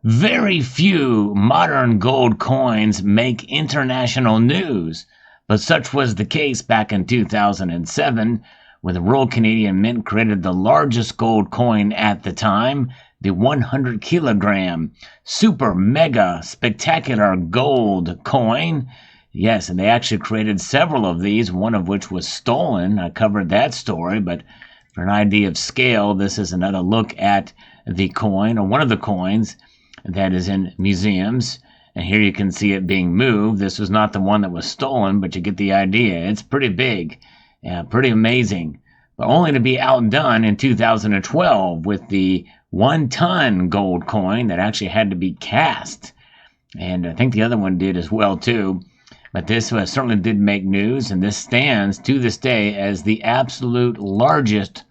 Very few modern gold coins make international news, but such was the case back in 2007 when the Royal Canadian Mint created the largest gold coin at the time, the 100 kilogram super mega spectacular gold coin. Yes, and they actually created several of these, one of which was stolen. I covered that story, but for an idea of scale, this is another look at the coin, or one of the coins, that is in museums. And here you can see it being moved. This was not the one that was stolen, but you get the idea. It's pretty big, pretty amazing, but only to be outdone in 2012 with the 1-ton gold coin that actually had to be cast. And I think the other one did as well, too. But this certainly did make news, and this stands to this day as the absolute largest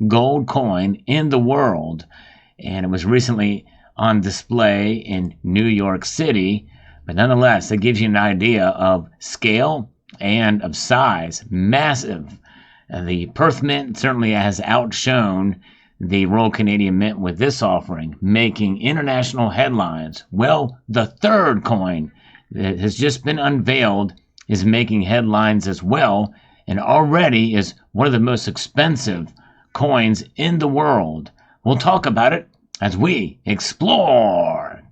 gold coin in the world. And it was recently on display in New York City. But nonetheless, it gives you an idea of scale and of size. Massive. The Perth Mint certainly has outshone the Royal Canadian Mint with this offering, making international headlines. Well, the third coin that has just been unveiled is making headlines as well, and already is one of the most expensive coins in the world. We'll talk about it as we explore.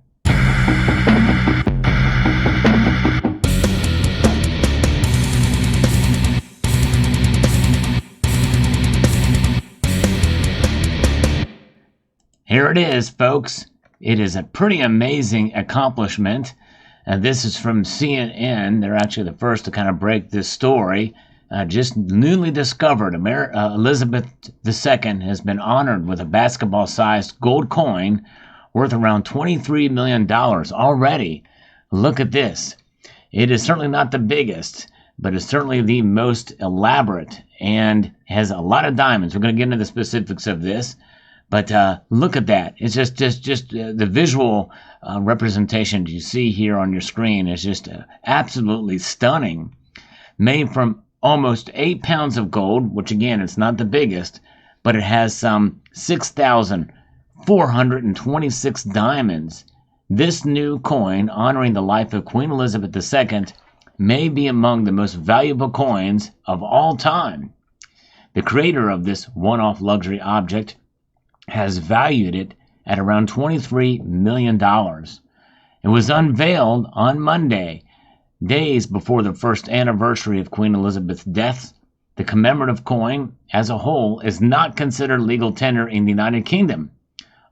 Here it is, folks. It is a pretty amazing accomplishment. This is from CNN. They're actually the first to kind of break this story. Just newly discovered, Elizabeth II has been honored with a basketball-sized gold coin worth around $23 million already. Look at this. It is certainly not the biggest, but it's certainly the most elaborate and has a lot of diamonds. We're going to get into the specifics of this. But look at that. It's just the visual representation you see here on your screen is just absolutely stunning. Made from almost 8 pounds of gold, which again, it's not the biggest, but it has some 6,426 diamonds. This new coin, honoring the life of Queen Elizabeth II, may be among the most valuable coins of all time. The creator of this one-off luxury object has valued it at around $23 million. It was unveiled on Monday, days before the first anniversary of Queen Elizabeth's death. The commemorative coin as a whole is not considered legal tender in the United Kingdom,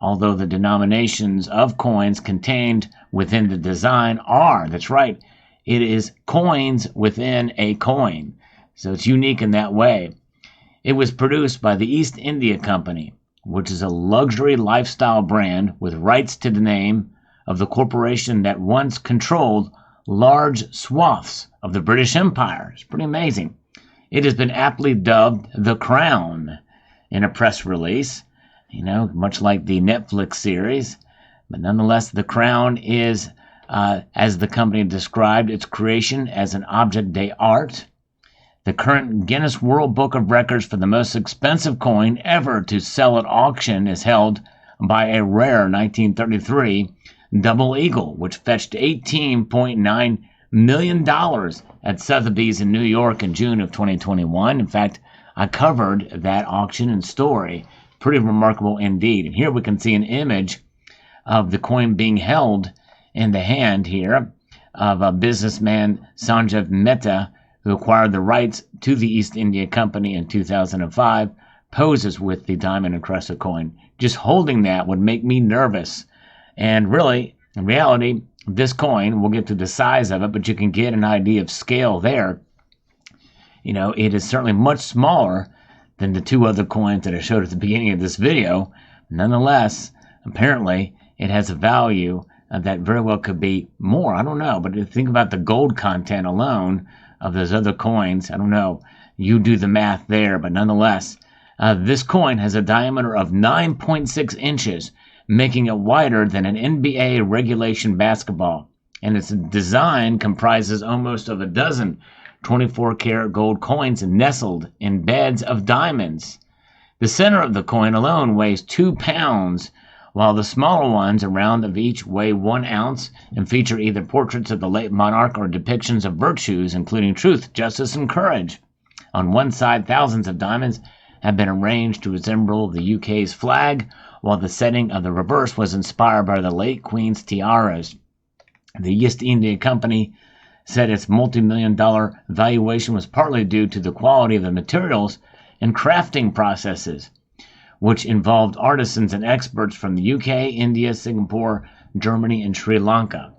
although the denominations of coins contained within the design are. That's right, it is coins within a coin, so it's unique in that way. It was produced by the East India Company, which is a luxury lifestyle brand with rights to the name of the corporation that once controlled large swaths of the British Empire. It's pretty amazing. It has been aptly dubbed the Crown in a press release, much like the Netflix series. But nonetheless, the Crown is, as the company described its creation, as an object d'art. The current Guinness World Book of Records for the most expensive coin ever to sell at auction is held by a rare 1933 double eagle, which fetched $18.9 million at Sotheby's in New York in June of 2021. In fact, I covered that auction and story. Pretty remarkable indeed. And here we can see an image of the coin being held in the hand here of a businessman, Sanjeev Mehta, who acquired the rights to the East India Company in 2005, poses with the diamond-encrusted coin. Just holding that would make me nervous. And really, in reality, this coin, we'll get to the size of it, but you can get an idea of scale there. It is certainly much smaller than the two other coins that I showed at the beginning of this video. Nonetheless, apparently, it has a value that very well could be more. I don't know, but think about the gold content alone of those other coins. I don't know. You do the math there, but nonetheless, this coin has a diameter of 9.6 inches, making it wider than an NBA regulation basketball. And its design comprises almost of a dozen 24-karat gold coins nestled in beds of diamonds. The center of the coin alone weighs 2 pounds, while the smaller ones around of each weigh 1 ounce and feature either portraits of the late monarch or depictions of virtues, including truth, justice, and courage. On one side, thousands of diamonds have been arranged to resemble the UK's flag, while the setting of the reverse was inspired by the late Queen's tiaras. The East India Company said its multi-million-dollar valuation was partly due to the quality of the materials and crafting processes, which involved artisans and experts from the UK, India, Singapore, Germany, and Sri Lanka.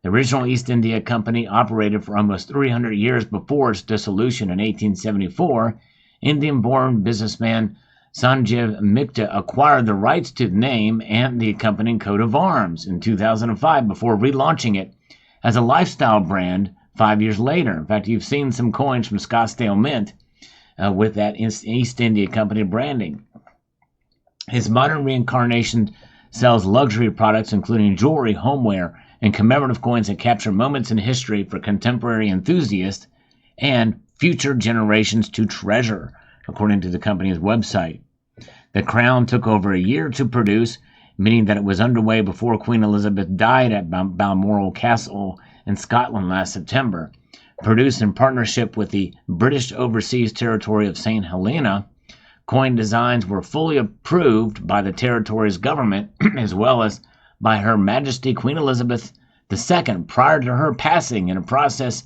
The original East India Company operated for almost 300 years before its dissolution in 1874. Indian-born businessman Sanjeev Mikta acquired the rights to the name and the accompanying coat of arms in 2005 before relaunching it as a lifestyle brand 5 years later. In fact, you've seen some coins from Scottsdale Mint with that East India Company branding. His modern reincarnation sells luxury products including jewelry, homeware, and commemorative coins that capture moments in history for contemporary enthusiasts and future generations to treasure, according to the company's website. The crown took over a year to produce, meaning that it was underway before Queen Elizabeth died at Balmoral Castle in Scotland last September. Produced in partnership with the British Overseas Territory of St. Helena, coin designs were fully approved by the territory's government as well as by Her Majesty Queen Elizabeth II prior to her passing, in a process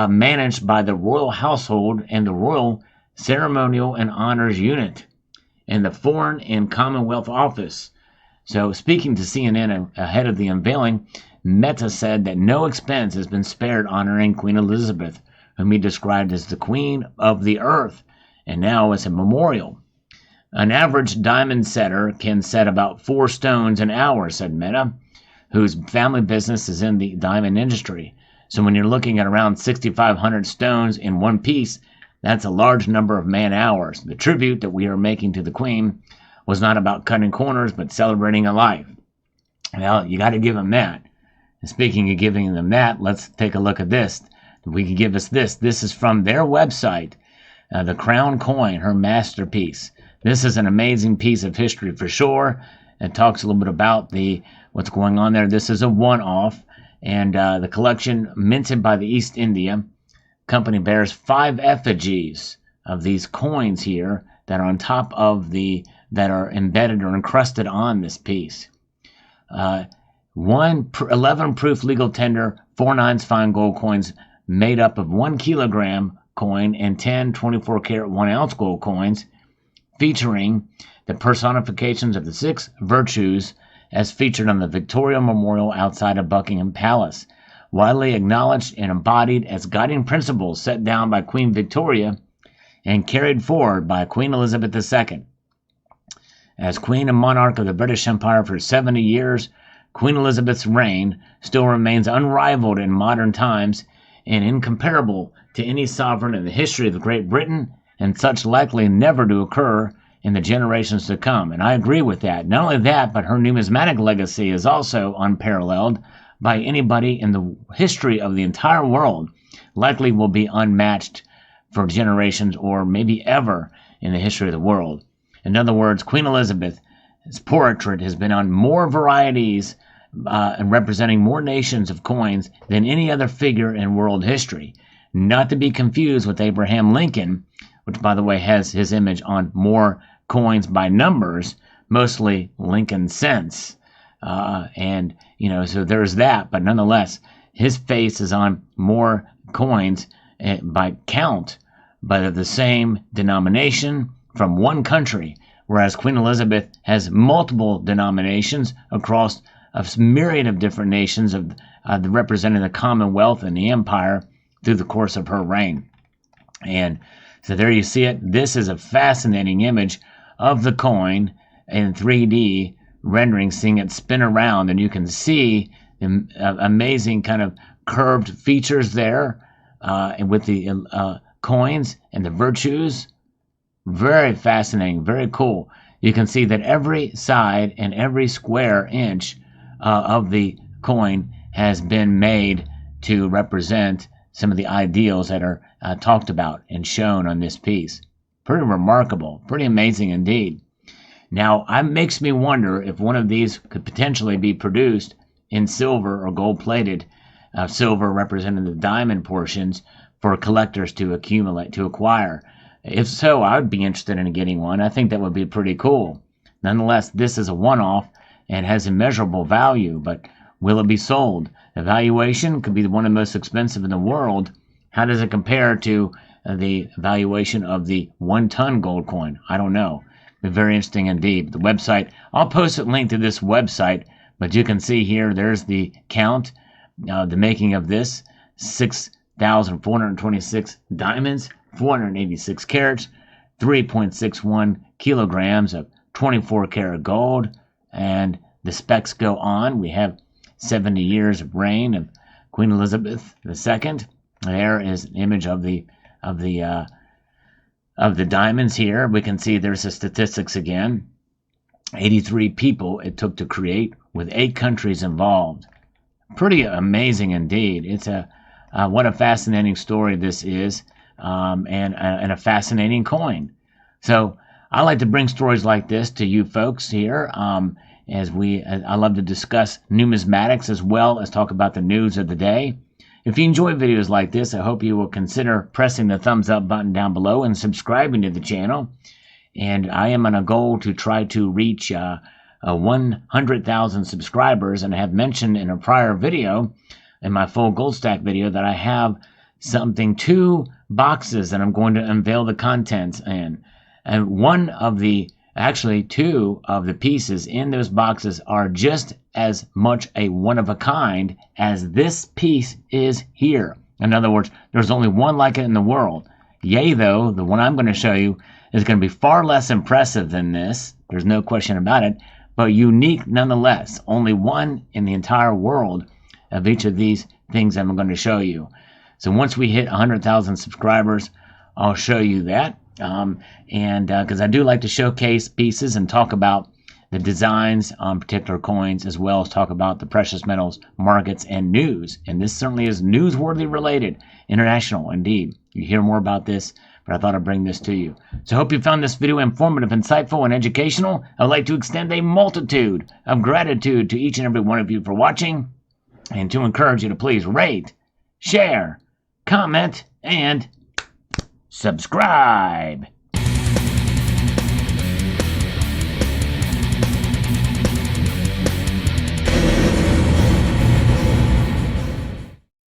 managed by the Royal Household and the Royal Ceremonial and Honors Unit and the Foreign and Commonwealth Office. So, speaking to CNN ahead of the unveiling, Mehta said that no expense has been spared honoring Queen Elizabeth, whom he described as the Queen of the Earth, and now as a memorial. An average diamond setter can set about 4 stones an hour, said Mehta, whose family business is in the diamond industry. So when you're looking at around 6,500 stones in one piece, that's a large number of man-hours. The tribute that we are making to the Queen was not about cutting corners, but celebrating a life. Well, you got to give them that. And speaking of giving them that, let's take a look at this. We can give us this. This is from their website, the Crown Coin, her masterpiece. This is an amazing piece of history for sure. It talks a little bit about what's going on there. This is a one-off, and the collection minted by the East India Company bears 5 effigies of these coins here that are on top of that are embedded or encrusted on this piece. 11 proof legal tender 4/9 fine gold coins made up of 1 kilogram coin and 10 24-karat 1-ounce gold coins, featuring the personifications of the 6 virtues as featured on the Victoria Memorial outside of Buckingham Palace, widely acknowledged and embodied as guiding principles set down by Queen Victoria and carried forward by Queen Elizabeth II. As Queen and Monarch of the British Empire for 70 years, Queen Elizabeth's reign still remains unrivaled in modern times and incomparable to any sovereign in the history of Great Britain, and such likely never to occur in the generations to come. And I agree with that. Not only that, but her numismatic legacy is also unparalleled by anybody in the history of the entire world, likely will be unmatched for generations or maybe ever in the history of the world. In other words, Queen Elizabeth's portrait has been on more varieties and representing more nations of coins than any other figure in world history. Not to be confused with Abraham Lincoln, which, by the way, has his image on more coins by numbers, mostly Lincoln cents. So there's that. But nonetheless, his face is on more coins by count, but of the same denomination from one country, whereas Queen Elizabeth has multiple denominations across a myriad of different nations of representing the Commonwealth and the Empire through the course of her reign. And so there you see it. This is a fascinating image of the coin in 3D rendering, seeing it spin around, and you can see the amazing kind of curved features there and with the coins and the virtues. Very fascinating, very cool. You can see that every side and every square inch of the coin has been made to represent some of the ideals that are talked about and shown on this piece. Pretty remarkable, pretty amazing indeed. Now, it makes me wonder if one of these could potentially be produced in silver or gold-plated, silver representing the diamond portions for collectors to acquire. If so, I would be interested in getting one. I think that would be pretty cool. Nonetheless, this is a one-off and has immeasurable value, but will it be sold? The valuation could be one of the most expensive in the world. How does it compare to the valuation of the 1-ton gold coin? I don't know. Very interesting indeed. The website, I'll post a link to this website, but you can see here, there's the count, the making of this, 6,426 diamonds, 486 carats, 3.61 kilograms of 24 karat gold, and the specs go on. We have 70 years of reign of Queen Elizabeth II. There is an image of the diamonds here. We can see there's the statistics again. 83 people it took to create, with 8 countries involved. Pretty amazing indeed. It's what a fascinating story this is, and a fascinating coin. So I like to bring stories like this to you folks here, I love to discuss numismatics as well as talk about the news of the day. If you enjoy videos like this, I hope you will consider pressing the thumbs up button down below and subscribing to the channel. And I am on a goal to try to reach 100,000 subscribers, and I have mentioned in a prior video, in my full gold stack video, that I have 2 boxes that I'm going to unveil the contents in. And actually 2 of the pieces in those boxes are just as much a one-of-a-kind as this piece is here. In other words, there's only one like it in the world. Yea, though, the one I'm going to show you is going to be far less impressive than this. There's no question about it, but unique nonetheless. Only one in the entire world of each of these things I'm going to show you. So once we hit 100,000 subscribers, I'll show you that. Because I do like to showcase pieces and talk about the designs on particular coins, as well as talk about the precious metals markets and news. And this certainly is newsworthy related, international indeed. You hear more about this, but I thought I'd bring this to you. So I hope you found this video informative, insightful, and educational. I would like to extend a multitude of gratitude to each and every one of you for watching, and to encourage you to please rate, share, comment, and subscribe.